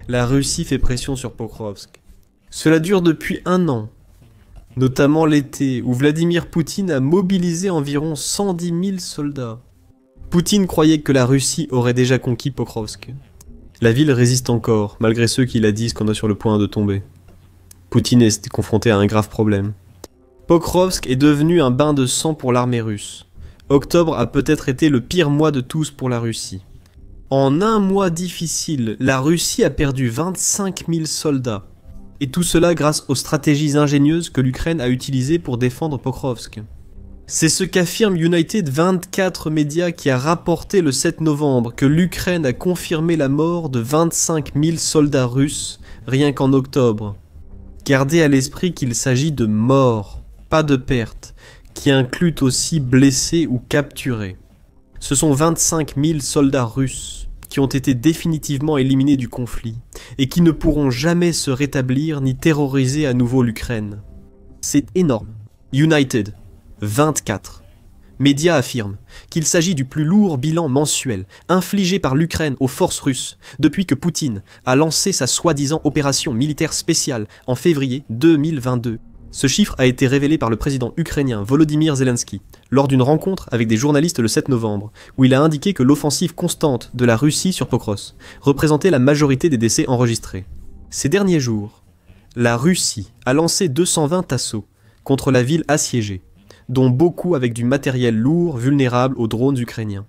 La Russie fait pression sur Pokrovsk. Cela dure depuis 1 an, notamment l'été, où Vladimir Poutine a mobilisé environ 110 000 soldats. Poutine croyait que la Russie aurait déjà conquis Pokrovsk. La ville résiste encore, malgré ceux qui la disent qu'on est sur le point de tomber. Poutine est confronté à un grave problème. Pokrovsk est devenu un bain de sang pour l'armée russe. Octobre a peut-être été le pire mois de tous pour la Russie. En un mois difficile, la Russie a perdu 25 000 soldats. Et tout cela grâce aux stratégies ingénieuses que l'Ukraine a utilisées pour défendre Pokrovsk. C'est ce qu'affirme United 24 Médias qui a rapporté le 7 novembre que l'Ukraine a confirmé la mort de 25 000 soldats russes rien qu'en octobre. Gardez à l'esprit qu'il s'agit de morts, pas de pertes, qui incluent aussi blessés ou capturés. Ce sont 25 000 soldats russes qui ont été définitivement éliminés du conflit et qui ne pourront jamais se rétablir ni terroriser à nouveau l'Ukraine. C'est énorme. United 24 Médias affirment qu'il s'agit du plus lourd bilan mensuel infligé par l'Ukraine aux forces russes depuis que Poutine a lancé sa soi-disant opération militaire spéciale en février 2022. Ce chiffre a été révélé par le président ukrainien Volodymyr Zelensky lors d'une rencontre avec des journalistes le 7 novembre, où il a indiqué que l'offensive constante de la Russie sur Pokrovsk représentait la majorité des décès enregistrés. Ces derniers jours, la Russie a lancé 220 assauts contre la ville assiégée, dont beaucoup avec du matériel lourd vulnérable aux drones ukrainiens.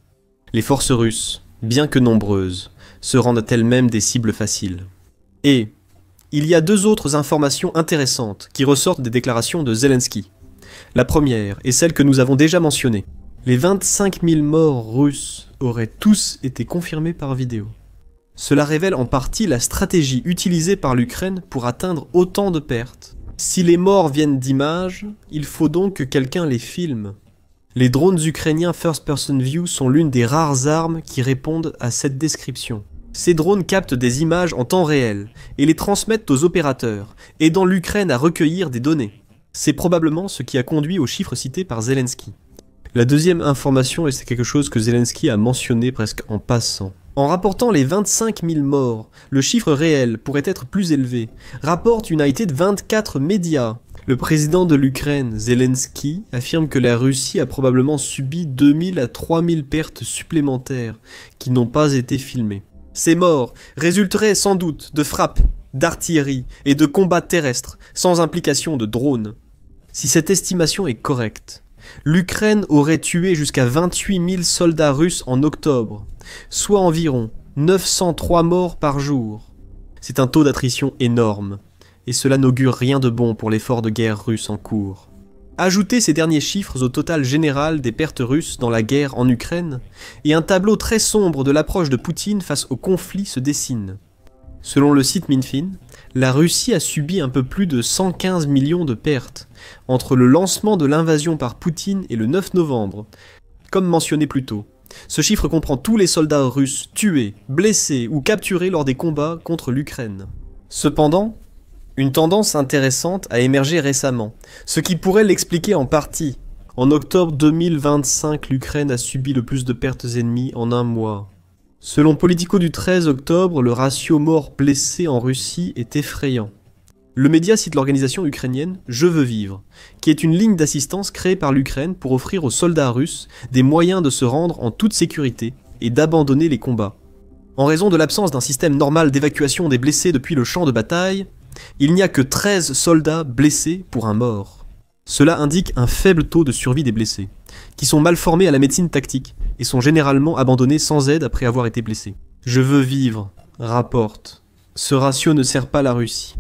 Les forces russes, bien que nombreuses, se rendent elles-mêmes des cibles faciles. Et il y a 2 autres informations intéressantes qui ressortent des déclarations de Zelensky. La première est celle que nous avons déjà mentionnée. Les 25 000 morts russes auraient tous été confirmés par vidéo. Cela révèle en partie la stratégie utilisée par l'Ukraine pour atteindre autant de pertes. Si les morts viennent d'images, il faut donc que quelqu'un les filme. Les drones ukrainiens First Person View sont l'une des rares armes qui répondent à cette description. Ces drones captent des images en temps réel et les transmettent aux opérateurs, aidant l'Ukraine à recueillir des données. C'est probablement ce qui a conduit aux chiffres cités par Zelensky. La deuxième information, et c'est quelque chose que Zelensky a mentionné presque en passant. En rapportant les 25 000 morts, le chiffre réel pourrait être plus élevé, rapporte United 24 Médias. Le président de l'Ukraine, Zelensky, affirme que la Russie a probablement subi 2000 à 3000 pertes supplémentaires qui n'ont pas été filmées. Ces morts résulteraient sans doute de frappes, d'artillerie et de combats terrestres, sans implication de drones. Si cette estimation est correcte, l'Ukraine aurait tué jusqu'à 28 000 soldats russes en octobre, soit environ 903 morts par jour. C'est un taux d'attrition énorme, et cela n'augure rien de bon pour l'effort de guerre russe en cours. Ajoutez ces derniers chiffres au total général des pertes russes dans la guerre en Ukraine, et un tableau très sombre de l'approche de Poutine face au conflit se dessine. Selon le site Minfin, la Russie a subi un peu plus de 115 millions de pertes entre le lancement de l'invasion par Poutine et le 9 novembre. Comme mentionné plus tôt, ce chiffre comprend tous les soldats russes tués, blessés ou capturés lors des combats contre l'Ukraine. Cependant, une tendance intéressante a émergé récemment, ce qui pourrait l'expliquer en partie. En octobre 2025, l'Ukraine a subi le plus de pertes ennemies en un mois. Selon Politico du 13 octobre, le ratio morts-blessés en Russie est effrayant. Le média cite l'organisation ukrainienne Je veux vivre, qui est une ligne d'assistance créée par l'Ukraine pour offrir aux soldats russes des moyens de se rendre en toute sécurité et d'abandonner les combats. En raison de l'absence d'un système normal d'évacuation des blessés depuis le champ de bataille, il n'y a que 13 soldats blessés pour un mort. Cela indique un faible taux de survie des blessés, qui sont mal formés à la médecine tactique et sont généralement abandonnés sans aide après avoir été blessés. Je veux vivre, rapporte. Ce ratio ne sert pas la Russie.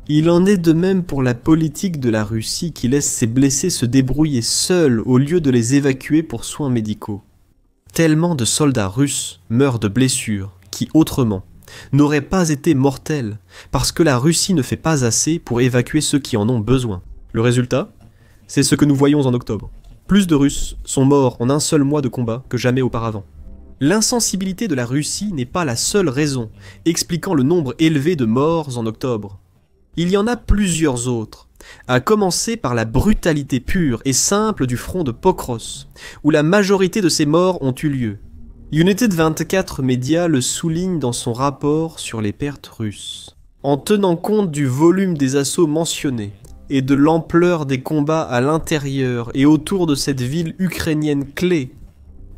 Il en est de même pour la politique de la Russie qui laisse ses blessés se débrouiller seuls au lieu de les évacuer pour soins médicaux. Tellement de soldats russes meurent de blessures qui, autrement, n'auraient pas été mortels parce que la Russie ne fait pas assez pour évacuer ceux qui en ont besoin. Le résultat, c'est ce que nous voyons en octobre. Plus de Russes sont morts en un seul mois de combat que jamais auparavant. L'insensibilité de la Russie n'est pas la seule raison expliquant le nombre élevé de morts en octobre. Il y en a plusieurs autres, à commencer par la brutalité pure et simple du front de Pokros, où la majorité de ces morts ont eu lieu. United 24 Media le souligne dans son rapport sur les pertes russes. En tenant compte du volume des assauts mentionnés et de l'ampleur des combats à l'intérieur et autour de cette ville ukrainienne clé,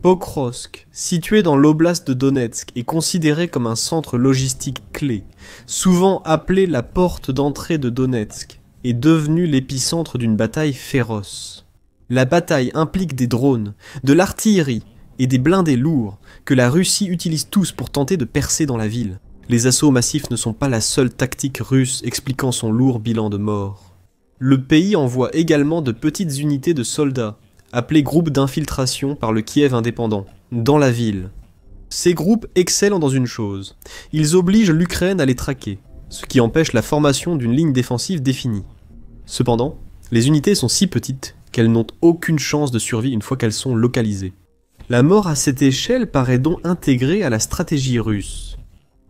Pokrovsk, situé dans l'oblast de Donetsk, est considéré comme un centre logistique clé, souvent appelé la porte d'entrée de Donetsk, est devenu l'épicentre d'une bataille féroce. La bataille implique des drones, de l'artillerie et des blindés lourds que la Russie utilise tous pour tenter de percer dans la ville. Les assauts massifs ne sont pas la seule tactique russe expliquant son lourd bilan de morts. Le pays envoie également de petites unités de soldats, appelés groupes d'infiltration par le Kiev indépendant, dans la ville. Ces groupes excellent dans une chose, ils obligent l'Ukraine à les traquer, ce qui empêche la formation d'une ligne défensive définie. Cependant, les unités sont si petites qu'elles n'ont aucune chance de survie une fois qu'elles sont localisées. La mort à cette échelle paraît donc intégrée à la stratégie russe.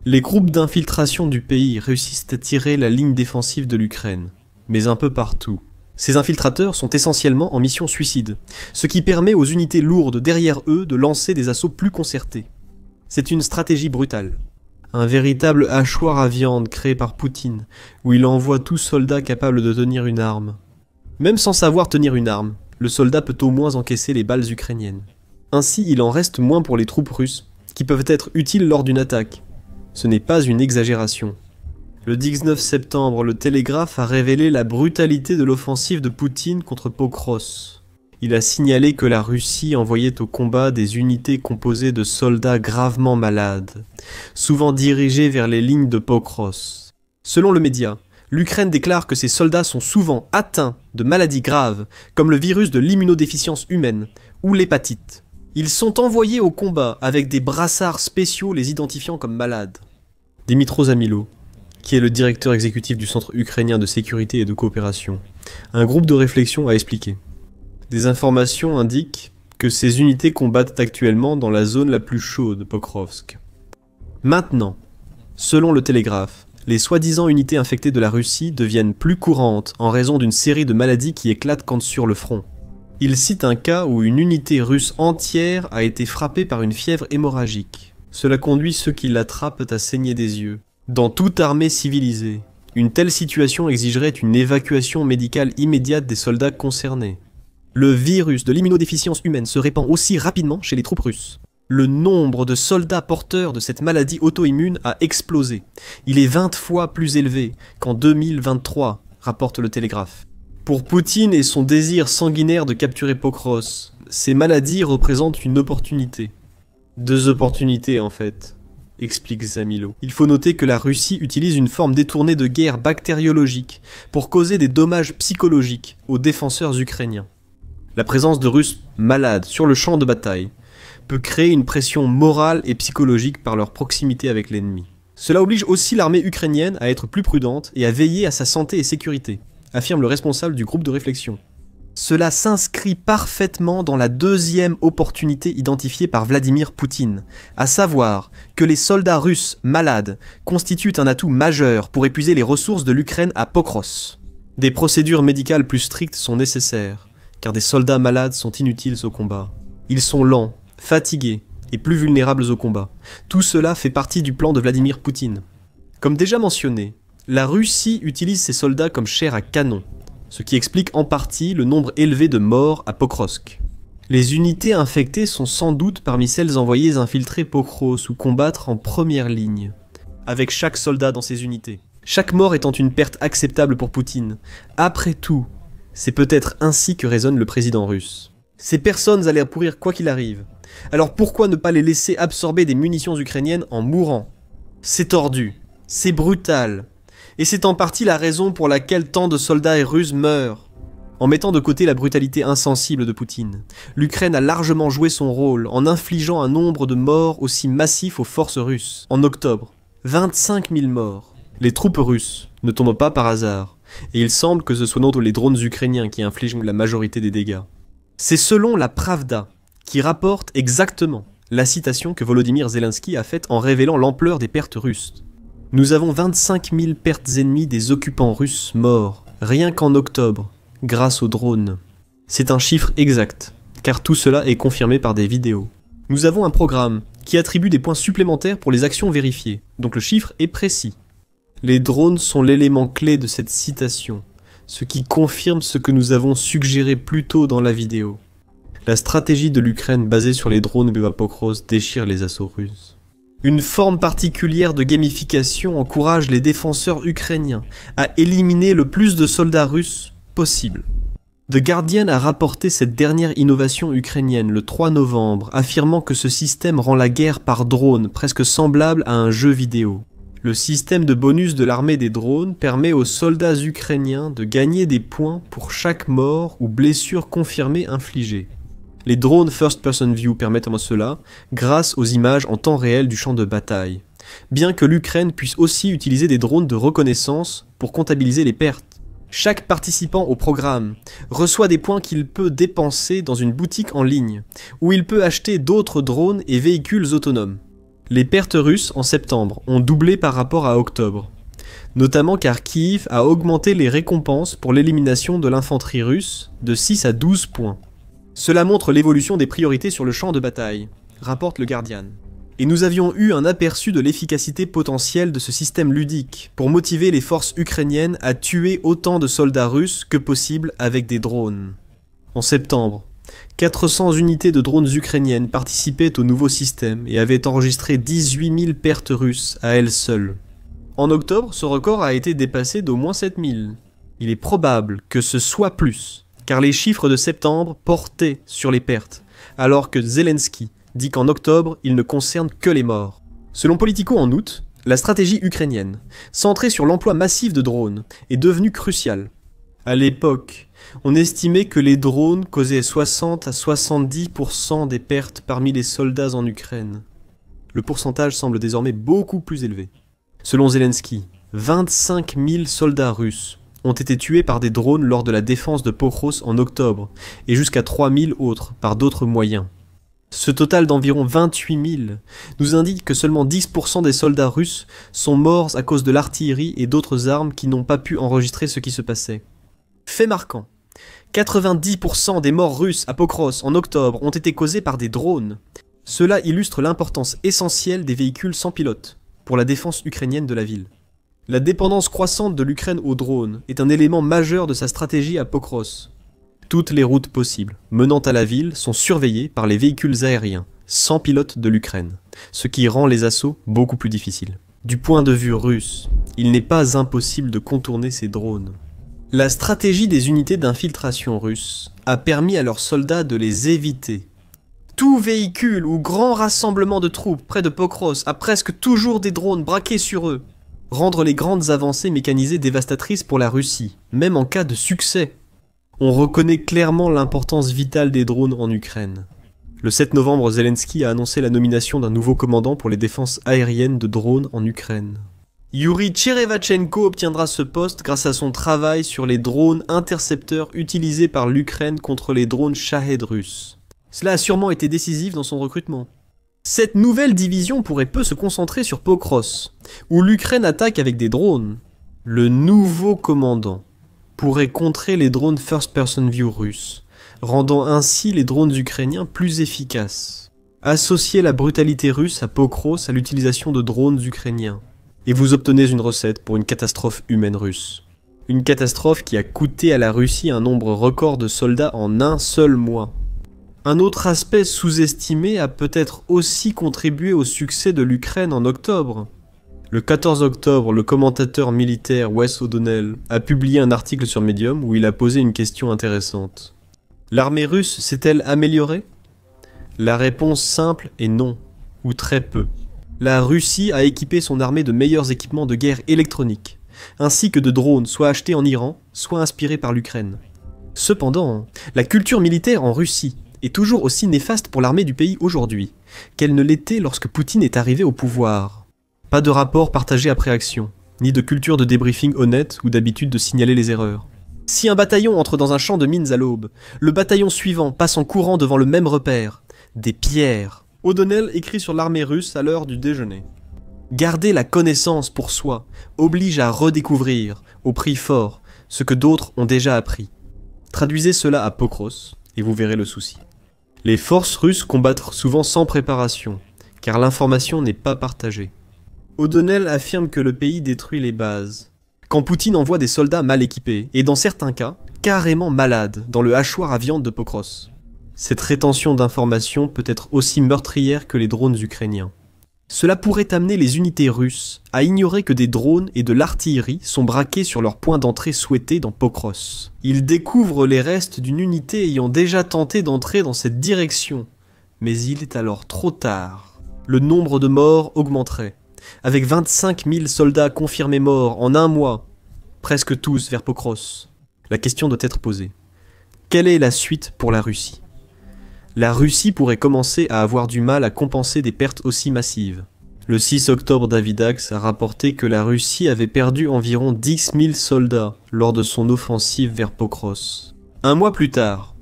Les groupes d'infiltration du pays réussissent à tirer la ligne défensive de l'Ukraine, mais un peu partout. Ces infiltrateurs sont essentiellement en mission suicide, ce qui permet aux unités lourdes derrière eux de lancer des assauts plus concertés. C'est une stratégie brutale. Un véritable hachoir à viande créé par Poutine, où il envoie tout soldat capable de tenir une arme. Même sans savoir tenir une arme, le soldat peut au moins encaisser les balles ukrainiennes. Ainsi, il en reste moins pour les troupes russes, qui peuvent être utiles lors d'une attaque. Ce n'est pas une exagération. Le 19 septembre, le Télégraphe a révélé la brutalité de l'offensive de Poutine contre Pokrovsk. Il a signalé que la Russie envoyait au combat des unités composées de soldats gravement malades, souvent dirigés vers les lignes de Pokrovsk. Selon le média, l'Ukraine déclare que ces soldats sont souvent atteints de maladies graves, comme le virus de l'immunodéficience humaine ou l'hépatite. Ils sont envoyés au combat avec des brassards spéciaux les identifiant comme malades. Dimitro Zamilo, qui est le directeur exécutif du Centre ukrainien de sécurité et de coopération, un groupe de réflexion a expliqué. Des informations indiquent que ces unités combattent actuellement dans la zone la plus chaude de Pokrovsk. Maintenant, selon le Télégraphe, les soi-disant unités infectées de la Russie deviennent plus courantes en raison d'une série de maladies qui éclatent quand sur le front. Il cite un cas où une unité russe entière a été frappée par une fièvre hémorragique. Cela conduit ceux qui l'attrapent à saigner des yeux. Dans toute armée civilisée, une telle situation exigerait une évacuation médicale immédiate des soldats concernés. Le virus de l'immunodéficience humaine se répand aussi rapidement chez les troupes russes. Le nombre de soldats porteurs de cette maladie auto-immune a explosé. Il est 20 fois plus élevé qu'en 2023, rapporte le Télégraphe. Pour Poutine et son désir sanguinaire de capturer Pokrovsk, ces maladies représentent une opportunité. Deux opportunités en fait, explique Zamilo. Il faut noter que la Russie utilise une forme détournée de guerre bactériologique pour causer des dommages psychologiques aux défenseurs ukrainiens. La présence de Russes malades sur le champ de bataille peut créer une pression morale et psychologique par leur proximité avec l'ennemi. Cela oblige aussi l'armée ukrainienne à être plus prudente et à veiller à sa santé et sécurité, affirme le responsable du groupe de réflexion. Cela s'inscrit parfaitement dans la deuxième opportunité identifiée par Vladimir Poutine, à savoir que les soldats russes malades constituent un atout majeur pour épuiser les ressources de l'Ukraine à Pokrovsk. Des procédures médicales plus strictes sont nécessaires, car des soldats malades sont inutiles au combat. Ils sont lents, fatigués et plus vulnérables au combat. Tout cela fait partie du plan de Vladimir Poutine. Comme déjà mentionné, la Russie utilise ses soldats comme chair à canon, ce qui explique en partie le nombre élevé de morts à Pokrovsk. Les unités infectées sont sans doute parmi celles envoyées infiltrer Pokrovsk ou combattre en première ligne, avec chaque soldat dans ces unités. Chaque mort étant une perte acceptable pour Poutine. Après tout, c'est peut-être ainsi que raisonne le président russe. Ces personnes allaient pourrir quoi qu'il arrive. Alors pourquoi ne pas les laisser absorber des munitions ukrainiennes en mourant? C'est tordu, c'est brutal. Et c'est en partie la raison pour laquelle tant de soldats russes meurent. En mettant de côté la brutalité insensible de Poutine, l'Ukraine a largement joué son rôle en infligeant un nombre de morts aussi massif aux forces russes. En octobre, 25 000 morts. Les troupes russes ne tombent pas par hasard, et il semble que ce soit non les drones ukrainiens qui infligent la majorité des dégâts. C'est selon la Pravda qui rapporte exactement la citation que Volodymyr Zelensky a faite en révélant l'ampleur des pertes russes. Nous avons 25 000 pertes ennemies des occupants russes morts, rien qu'en octobre, grâce aux drones. C'est un chiffre exact, car tout cela est confirmé par des vidéos. Nous avons un programme qui attribue des points supplémentaires pour les actions vérifiées, donc le chiffre est précis. Les drones sont l'élément clé de cette citation, ce qui confirme ce que nous avons suggéré plus tôt dans la vidéo. La stratégie de l'Ukraine basée sur les drones Bevapokros déchire les assauts russes. Une forme particulière de gamification encourage les défenseurs ukrainiens à éliminer le plus de soldats russes possible. The Guardian a rapporté cette dernière innovation ukrainienne le 3 novembre, affirmant que ce système rend la guerre par drone presque semblable à un jeu vidéo. Le système de bonus de l'armée des drones permet aux soldats ukrainiens de gagner des points pour chaque mort ou blessure confirmée infligée. Les drones First Person View permettent cela grâce aux images en temps réel du champ de bataille, bien que l'Ukraine puisse aussi utiliser des drones de reconnaissance pour comptabiliser les pertes. Chaque participant au programme reçoit des points qu'il peut dépenser dans une boutique en ligne, où il peut acheter d'autres drones et véhicules autonomes. Les pertes russes en septembre ont doublé par rapport à octobre, notamment car Kiev a augmenté les récompenses pour l'élimination de l'infanterie russe de 6 à 12 points. Cela montre l'évolution des priorités sur le champ de bataille, rapporte le Guardian. Et nous avions eu un aperçu de l'efficacité potentielle de ce système ludique pour motiver les forces ukrainiennes à tuer autant de soldats russes que possible avec des drones. En septembre, 400 unités de drones ukrainiennes participaient au nouveau système et avaient enregistré 18 000 pertes russes à elles seules. En octobre, ce record a été dépassé d'au moins 7 000. Il est probable que ce soit plus, car les chiffres de septembre portaient sur les pertes, alors que Zelensky dit qu'en octobre, il ne concerne que les morts. Selon Politico en août, la stratégie ukrainienne, centrée sur l'emploi massif de drones, est devenue cruciale. À l'époque, on estimait que les drones causaient 60 à 70% des pertes parmi les soldats en Ukraine. Le pourcentage semble désormais beaucoup plus élevé. Selon Zelensky, 25 000 soldats russes ont été tués par des drones lors de la défense de Pokros en octobre, et jusqu'à 3 000 autres par d'autres moyens. Ce total d'environ 28 000 nous indique que seulement 10% des soldats russes sont morts à cause de l'artillerie et d'autres armes qui n'ont pas pu enregistrer ce qui se passait. Fait marquant, 90% des morts russes à Pokros en octobre ont été causés par des drones. Cela illustre l'importance essentielle des véhicules sans pilote pour la défense ukrainienne de la ville. La dépendance croissante de l'Ukraine aux drones est un élément majeur de sa stratégie à Pokros. Toutes les routes possibles menant à la ville sont surveillées par les véhicules aériens, sans pilote de l'Ukraine, ce qui rend les assauts beaucoup plus difficiles. Du point de vue russe, il n'est pas impossible de contourner ces drones. La stratégie des unités d'infiltration russes a permis à leurs soldats de les éviter. Tout véhicule ou grand rassemblement de troupes près de Pokros a presque toujours des drones braqués sur eux. Rendre les grandes avancées mécanisées dévastatrices pour la Russie, même en cas de succès. On reconnaît clairement l'importance vitale des drones en Ukraine. Le 7 novembre, Zelensky a annoncé la nomination d'un nouveau commandant pour les défenses aériennes de drones en Ukraine. Yuri Tcherevachenko obtiendra ce poste grâce à son travail sur les drones intercepteurs utilisés par l'Ukraine contre les drones Shahed russes. Cela a sûrement été décisif dans son recrutement. Cette nouvelle division pourrait peu se concentrer sur Pokros, où l'Ukraine attaque avec des drones. Le nouveau commandant pourrait contrer les drones First Person View russes, rendant ainsi les drones ukrainiens plus efficaces. Associez la brutalité russe à Pokros à l'utilisation de drones ukrainiens, et vous obtenez une recette pour une catastrophe humaine russe. Une catastrophe qui a coûté à la Russie un nombre record de soldats en un seul mois. Un autre aspect sous-estimé a peut-être aussi contribué au succès de l'Ukraine en octobre. Le 14 octobre, le commentateur militaire Wes O'Donnell a publié un article sur Medium où il a posé une question intéressante. L'armée russe s'est-elle améliorée? La réponse simple est non, ou très peu. La Russie a équipé son armée de meilleurs équipements de guerre électroniques, ainsi que de drones soit achetés en Iran, soit inspirés par l'Ukraine. Cependant, la culture militaire en Russie est toujours aussi néfaste pour l'armée du pays aujourd'hui, qu'elle ne l'était lorsque Poutine est arrivé au pouvoir. Pas de rapport partagé après action, ni de culture de débriefing honnête ou d'habitude de signaler les erreurs. Si un bataillon entre dans un champ de mines à l'aube, le bataillon suivant passe en courant devant le même repère, des pierres. O'Donnell écrit sur l'armée russe à l'heure du déjeuner. Garder la connaissance pour soi oblige à redécouvrir, au prix fort, ce que d'autres ont déjà appris. Traduisez cela à Pokros, et vous verrez le souci. Les forces russes combattent souvent sans préparation, car l'information n'est pas partagée. O'Donnell affirme que le pays détruit les bases. Quand Poutine envoie des soldats mal équipés, et dans certains cas, carrément malades, dans le hachoir à viande de Pokros. Cette rétention d'informations peut être aussi meurtrière que les drones ukrainiens. Cela pourrait amener les unités russes à ignorer que des drones et de l'artillerie sont braqués sur leur point d'entrée souhaité dans Pokros. Ils découvrent les restes d'une unité ayant déjà tenté d'entrer dans cette direction, mais il est alors trop tard. Le nombre de morts augmenterait, avec 25 000 soldats confirmés morts en un mois, presque tous vers Pokros. La question doit être posée. Quelle est la suite pour la Russie ? La Russie pourrait commencer à avoir du mal à compenser des pertes aussi massives. Le 6 octobre, Davidax a rapporté que la Russie avait perdu environ 10 000 soldats lors de son offensive vers Pokros. Un mois plus tard,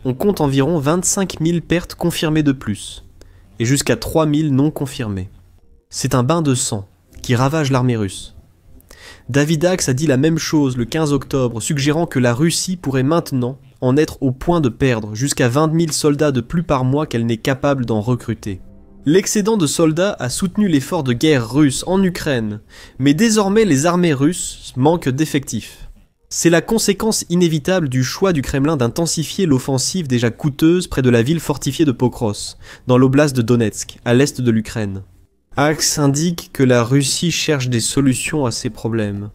on compte environ 25 000 pertes confirmées de plus, et jusqu'à 3 000 non confirmées. C'est un bain de sang qui ravage l'armée russe. Davidax a dit la même chose le 15 octobre, suggérant que la Russie pourrait maintenant en être au point de perdre jusqu'à 20 000 soldats de plus par mois qu'elle n'est capable d'en recruter. L'excédent de soldats a soutenu l'effort de guerre russe en Ukraine, mais désormais les armées russes manquent d'effectifs. C'est la conséquence inévitable du choix du Kremlin d'intensifier l'offensive déjà coûteuse près de la ville fortifiée de Pokros, dans l'oblast de Donetsk, à l'est de l'Ukraine. Axe indique que la Russie cherche des solutions à ces problèmes.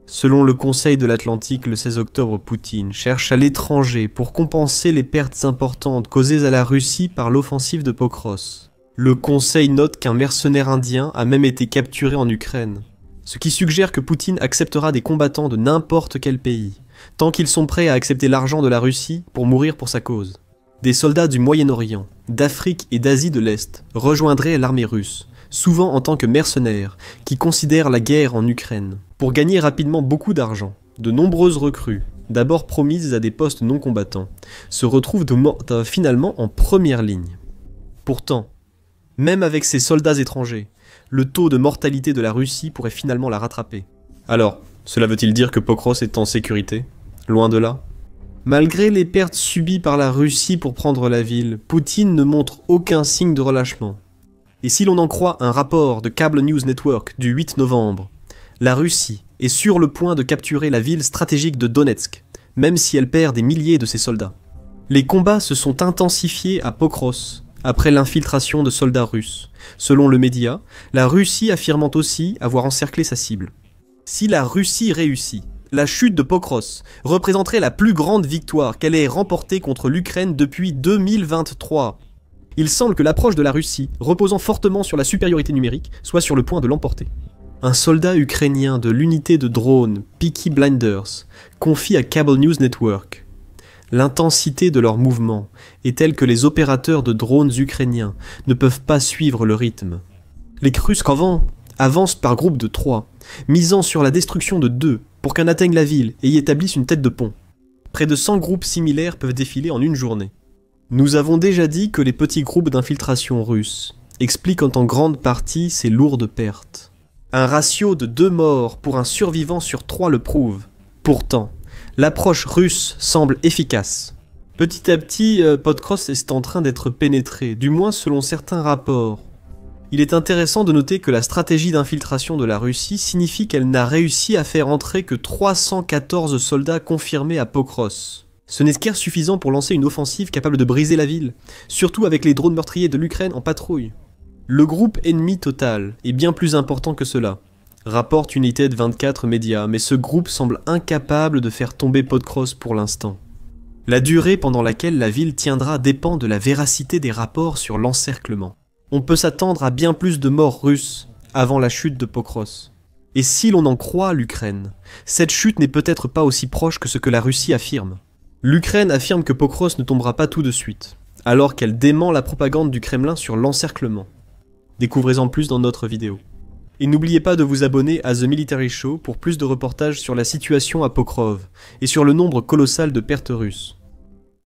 Selon le Conseil de l'Atlantique, le 16 octobre, Poutine cherche à l'étranger pour compenser les pertes importantes causées à la Russie par l'offensive de Pokros. Le Conseil note qu'un mercenaire indien a même été capturé en Ukraine, ce qui suggère que Poutine acceptera des combattants de n'importe quel pays, tant qu'ils sont prêts à accepter l'argent de la Russie pour mourir pour sa cause. Des soldats du Moyen-Orient, d'Afrique et d'Asie de l'Est rejoindraient l'armée russe, souvent en tant que mercenaires, qui considèrent la guerre en Ukraine. Pour gagner rapidement beaucoup d'argent, de nombreuses recrues, d'abord promises à des postes non combattants, se retrouvent finalement en première ligne. Pourtant, même avec ces soldats étrangers, le taux de mortalité de la Russie pourrait finalement la rattraper. Alors, cela veut-il dire que Pokros est en sécurité? Loin de là. Malgré les pertes subies par la Russie pour prendre la ville, Poutine ne montre aucun signe de relâchement. Et si l'on en croit un rapport de Cable News Network du 8 novembre, la Russie est sur le point de capturer la ville stratégique de Donetsk, même si elle perd des milliers de ses soldats. Les combats se sont intensifiés à Pokros, après l'infiltration de soldats russes, selon le média, la Russie affirmant aussi avoir encerclé sa cible. Si la Russie réussit, la chute de Pokros représenterait la plus grande victoire qu'elle ait remportée contre l'Ukraine depuis 2023. Il semble que l'approche de la Russie, reposant fortement sur la supériorité numérique, soit sur le point de l'emporter. Un soldat ukrainien de l'unité de drones Peaky Blinders confie à Cable News Network: l'intensité de leurs mouvements est telle que les opérateurs de drones ukrainiens ne peuvent pas suivre le rythme. Les Russes avancent par groupe de 3, misant sur la destruction de 2 pour qu'un atteigne la ville et y établisse une tête de pont. Près de 100 groupes similaires peuvent défiler en une journée. Nous avons déjà dit que les petits groupes d'infiltration russes expliquent en grande partie ces lourdes pertes. Un ratio de 2 morts pour un survivant sur 3 le prouve. Pourtant, l'approche russe semble efficace. Petit à petit, Pokros est en train d'être pénétré, du moins selon certains rapports. Il est intéressant de noter que la stratégie d'infiltration de la Russie signifie qu'elle n'a réussi à faire entrer que 314 soldats confirmés à Pokros. Ce n'est guère suffisant pour lancer une offensive capable de briser la ville, surtout avec les drones meurtriers de l'Ukraine en patrouille. Le groupe ennemi total est bien plus important que cela, rapporte United 24 médias, mais ce groupe semble incapable de faire tomber Pokros pour l'instant. La durée pendant laquelle la ville tiendra dépend de la véracité des rapports sur l'encerclement. On peut s'attendre à bien plus de morts russes avant la chute de Pokros. Et si l'on en croit l'Ukraine, cette chute n'est peut-être pas aussi proche que ce que la Russie affirme. L'Ukraine affirme que Pokros ne tombera pas tout de suite, alors qu'elle dément la propagande du Kremlin sur l'encerclement. Découvrez-en plus dans notre vidéo. Et n'oubliez pas de vous abonner à The Military Show pour plus de reportages sur la situation à Pokrov et sur le nombre colossal de pertes russes.